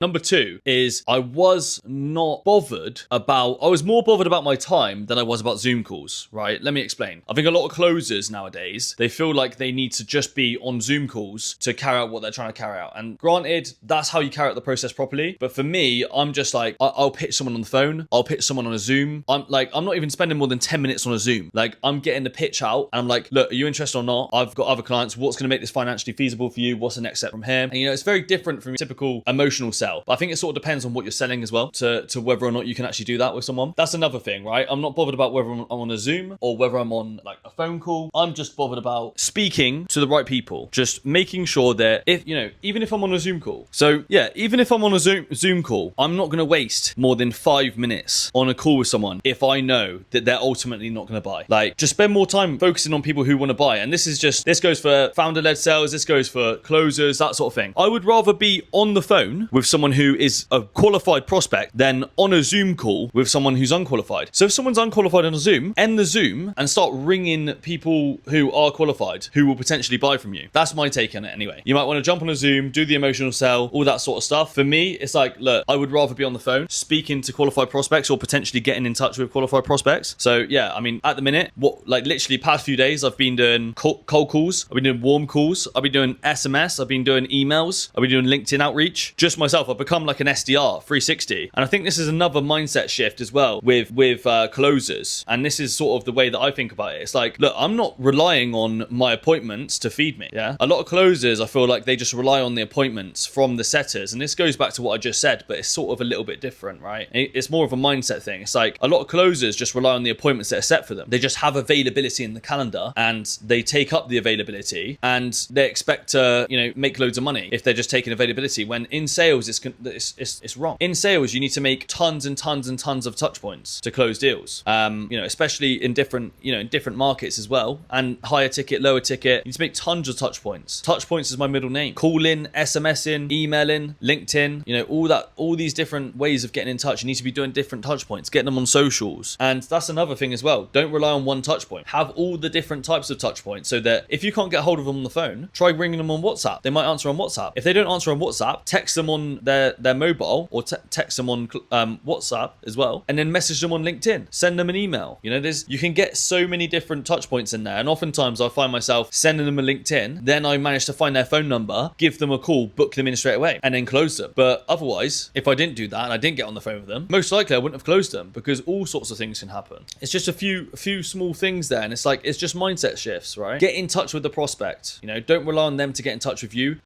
Number 2 is I was more bothered about my time than I was about Zoom calls, right? Let me explain. I think a lot of closers nowadays, they feel like they need to just be on Zoom calls to carry out what they're trying to carry out. And granted, that's how you carry out the process properly. But for me, I'm just like, I'll pitch someone on the phone. I'll pitch someone on a Zoom. I'm not even spending more than 10 minutes on a Zoom. Like, I'm getting the pitch out and I'm like, look, are you interested or not? I've got other clients. What's going to make this financially feasible for you? What's the next step from here? And it's very different from your typical emotional sell. But I think it sort of depends on what you're selling as well to whether or not you can actually do that with someone. That's another thing, right? I'm not bothered about whether I'm on a Zoom or whether I'm on like a phone call. I'm just bothered about speaking to the right people. Just making sure that even if I'm on a Zoom call. So yeah, even if I'm on a Zoom call, I'm not going to waste more than 5 minutes on a call with someone if I know that they're ultimately not going to buy. Like, just spend more time focusing on people who want to buy. And this goes for founder-led sales. This goes for closers, that sort of thing. I would rather be on the phone with someone who is a qualified prospect than on a Zoom call with someone who's unqualified. So if someone's unqualified on a Zoom, end the Zoom and start ringing people who are qualified, who will potentially buy from you. That's my take on it anyway. You might want to jump on a Zoom, do the emotional sell, all that sort of stuff. For me, it's like, look, I would rather be on the phone speaking to qualified prospects or potentially getting in touch with qualified prospects. So yeah, I mean, at the minute, literally past few days, I've been doing cold calls. I've been doing warm calls. I've been doing SMS. I've been doing emails. I've been doing LinkedIn outreach. Just myself, I've become like an SDR 360. And I think this is another mindset shift as well with closers. And this is sort of the way that I think about it. It's like, look, I'm not relying on my appointments to feed me. Yeah. A lot of closers, I feel like they just rely on the appointments from the setters. And this goes back to what I just said, but it's sort of a little bit different, right? It's more of a mindset thing. It's like a lot of closers just rely on the appointments that are set for them. They just have availability in the calendar and they take up the availability and they expect to, make loads of money if they're just taking availability, when in sales, it's wrong. In sales, you need to make tons and tons and tons of touch points to close deals. Especially in different markets as well, and higher ticket, lower ticket, you need to make tons of touch points. Touch points is my middle name. Calling, SMSing, emailing, LinkedIn, all these different ways of getting in touch. You need to be doing different touch points, getting them on socials. And that's another thing as well. Don't rely on one touch point. Have all the different types of touch points so that if you can't get hold of them on the phone, try ringing them on WhatsApp. They might answer on WhatsApp. If they don't answer on WhatsApp, text them on their mobile or text them on WhatsApp as well, and then message them on LinkedIn. Send them an email. You can get so many different touch points in there. And oftentimes I find myself sending them a LinkedIn, then I manage to find their phone number, give them a call, book them in straight away, and then close them. But otherwise, if I didn't do that and I didn't get on the phone with them, most likely I wouldn't have closed them, because all sorts of things can happen. It's just a few small things there, and it's just mindset shifts, right? Get in touch with the prospect. Don't rely on them to get in touch with you.